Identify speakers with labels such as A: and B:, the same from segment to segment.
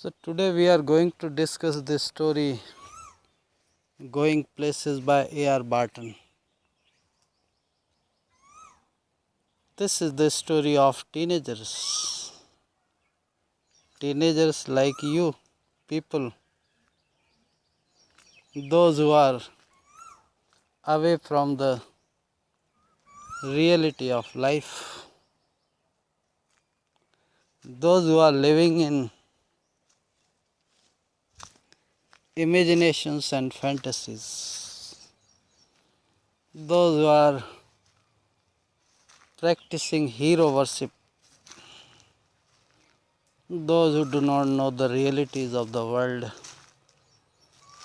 A: So today we are going to discuss this story Going Places by A.R.Barton. This is the story of teenagers. Teenagers like you, people, those who are away from the reality of life, those who are living in imaginations and fantasies, those who are practicing hero worship, those who do not know the realities of the world,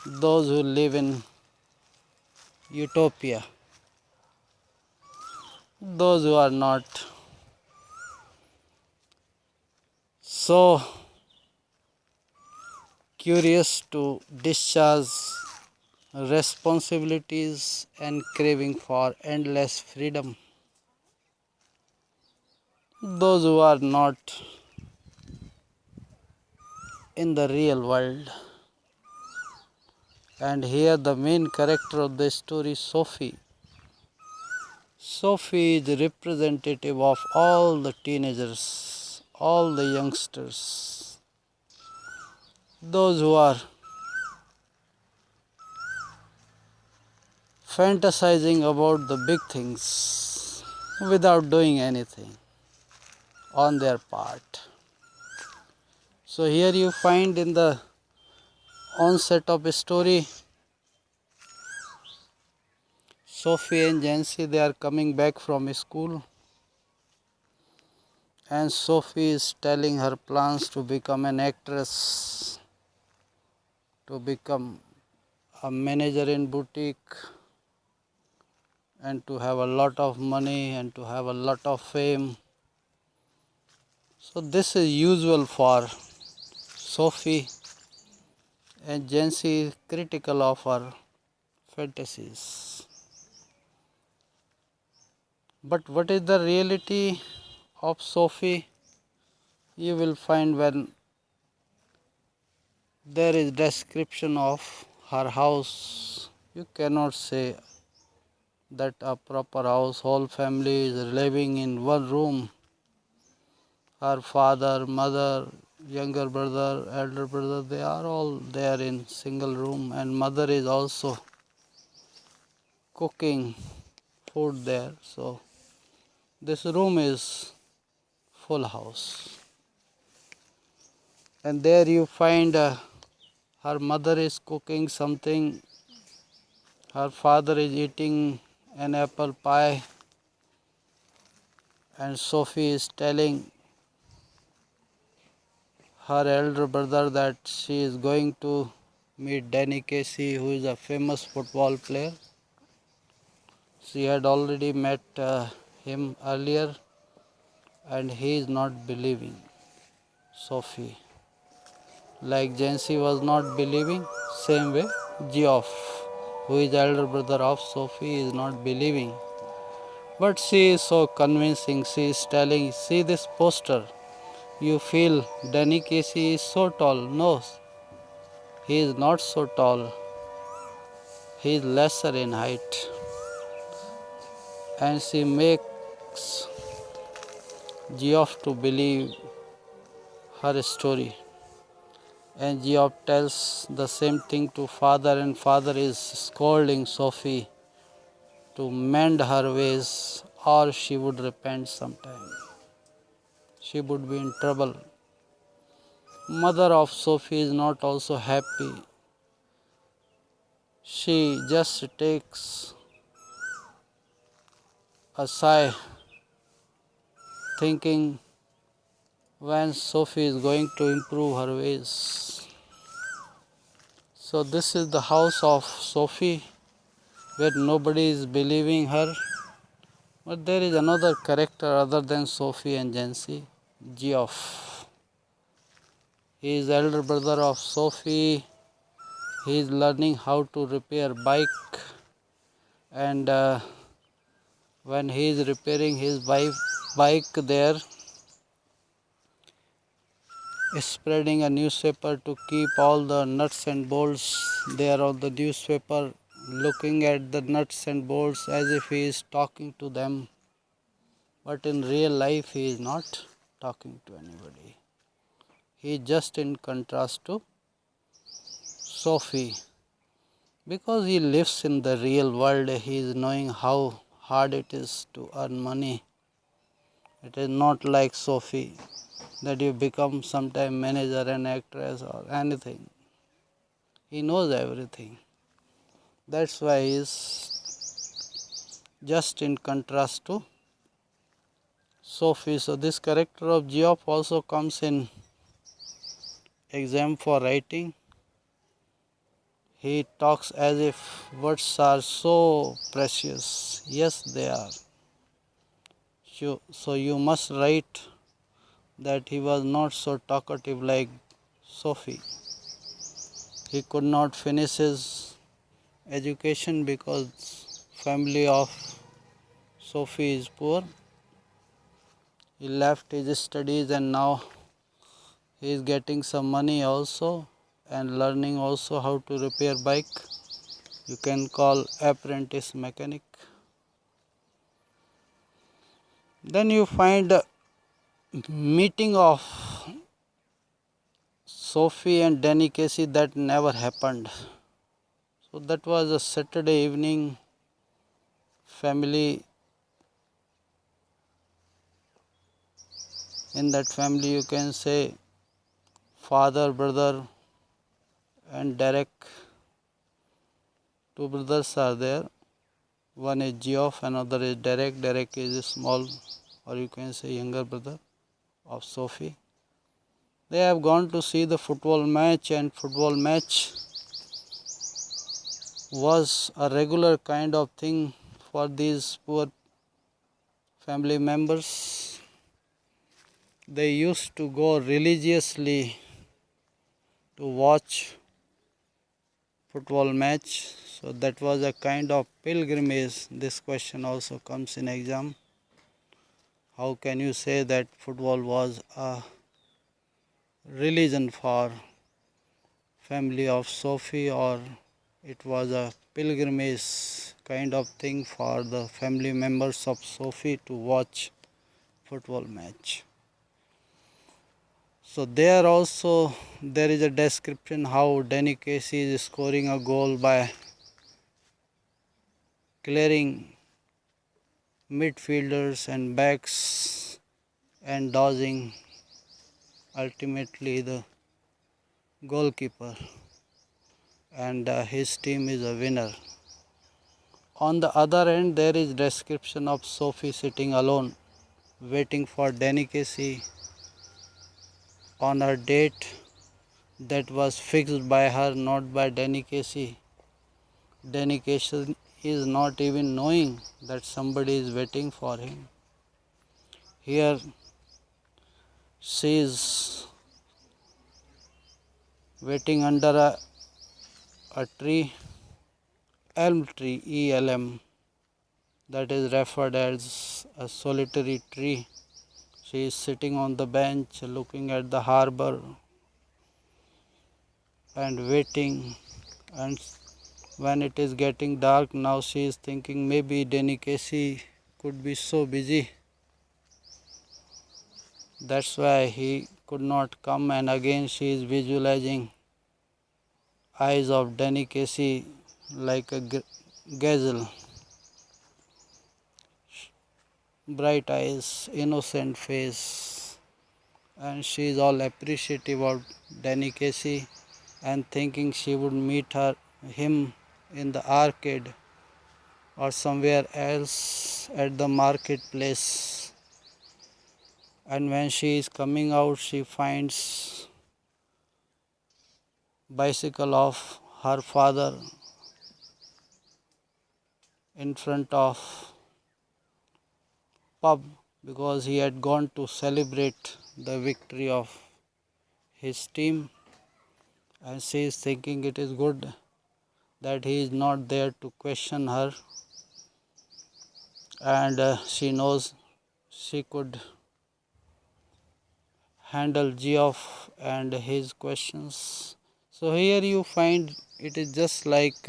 A: those who live in utopia, those who are not so curious to discharge responsibilities and craving for endless freedom, those who are not in the real world. And here the main character of the story, Sophie. Sophie is the representative of all the teenagers, all the youngsters, those who are fantasizing about the big things without doing anything on their part. So here you find in the onset of a story, Sophie and Jancy, they are coming back from school, and Sophie is telling her plans to become an actress, to become a manager in boutique, and to have a lot of money and to have a lot of fame. So this is usual for Sophie, and Jancy is critical of her fantasies. But what is the reality of Sophie? You will find when there is description of her house. You cannot say that a proper house, whole family is living in one room. Her father, mother, younger brother, elder brother, they are all there in single room, and mother is also cooking food there. So this room is full house. And there you find her mother is cooking something, her father is eating an apple pie, and Sophie is telling her elder brother that she is going to meet Danny Casey, who is a famous football player. She had already met him earlier, and he is not believing Sophie. Like Jancy was not believing, same way Geoff, who is elder brother of Sophie, is not believing. But she is so convincing. She is telling, see this poster. You feel Danny Casey is so tall. No, he is not so tall. He is lesser in height. And she makes Geoff to believe her story. And Geoff tells the same thing to father, and father is scolding Sophie to mend her ways, or she would repent sometime. She would be in trouble. Mother of Sophie is not also happy. She just takes a sigh, thinking when Sophie is going to improve her ways. So this is the house of Sophie, where nobody is believing her. But there is another character other than Sophie and Jancy, Geoff. He is elder brother of Sophie. He is learning how to repair bike, and when he is repairing his bike there, spreading a newspaper to keep all the nuts and bolts there on the newspaper, looking at the nuts and bolts as if he is talking to them. But in real life, he is not talking to anybody. He is just in contrast to Sophie. Because he lives in the real world, he is knowing how hard it is to earn money. It is not like Sophie that you become sometime manager and actress or anything. He knows everything. That's why he is just in contrast to Sophie. So this character of Geoff also comes in exam for writing. He talks as if words are so precious. Yes, they are. So you must write that he was not so talkative like Sophie. He could not finish his education because family of Sophie is poor. He left his studies and now he is getting some money also and learning also how to repair bike. You can call apprentice mechanic. Then you find a meeting of Sophie and Danny Casey that never happened. So that was a Saturday evening family. In that family you can say father, brother and Derek. Two brothers are there. One is Geoff, another is Derek. Derek is a small or you can say younger brother of Sophie. They have gone to see the football match and football match was a regular kind of thing for these poor family members. They used to go religiously to watch football match. So that was a kind of pilgrimage. This question also comes in exam. How can you say that football was a religion for family of Sophie or it was a pilgrimage kind of thing for the family members of Sophie to watch football match. So there also there is a description how Danny Casey is scoring a goal by clearing midfielders and backs and dodging ultimately the goalkeeper and his team is a winner. On the other end there is description of Sophie sitting alone waiting for Danny Casey on her date that was fixed by her, not by Danny Casey. Danny Casey is not even knowing that somebody is waiting for him. Here she is waiting under a tree, elm tree, ELM, that is referred as a solitary tree. She is sitting on the bench looking at the harbor and waiting, and when it is getting dark now she is thinking maybe Danny Casey could be so busy. That's why he could not come, and again she is visualizing eyes of Danny Casey like a gazelle. Bright eyes, innocent face, and she is all appreciative of Danny Casey and thinking she would meet him in the arcade or somewhere else at the marketplace. And when she is coming out, she finds bicycle of her father in front of pub because he had gone to celebrate the victory of his team, and she is thinking it is good that he is not there to question her, and she knows she could handle Geoff and his questions. So here you find it is just like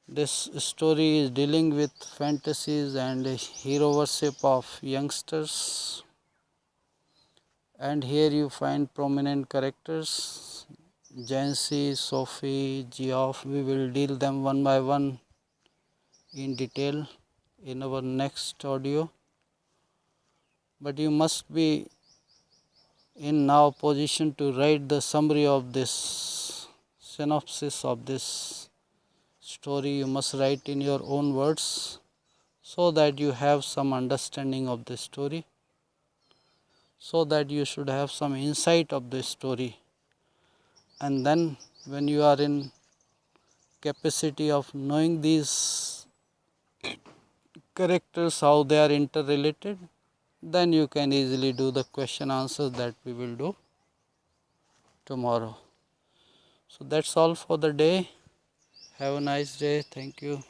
A: this story is dealing with fantasies and hero worship of youngsters, and here you find prominent characters Jancy, Sophie, Geoff. We will deal them one by one in detail in our next audio, but you must be in now position to write the summary of this synopsis of this story. You must write in your own words so that you have some understanding of the story, so that you should have some insight of the story, and then when you are in capacity of knowing these characters how they are interrelated, then you can easily do the question answers that we will do tomorrow. So that's all for the day. Have a nice day. Thank you.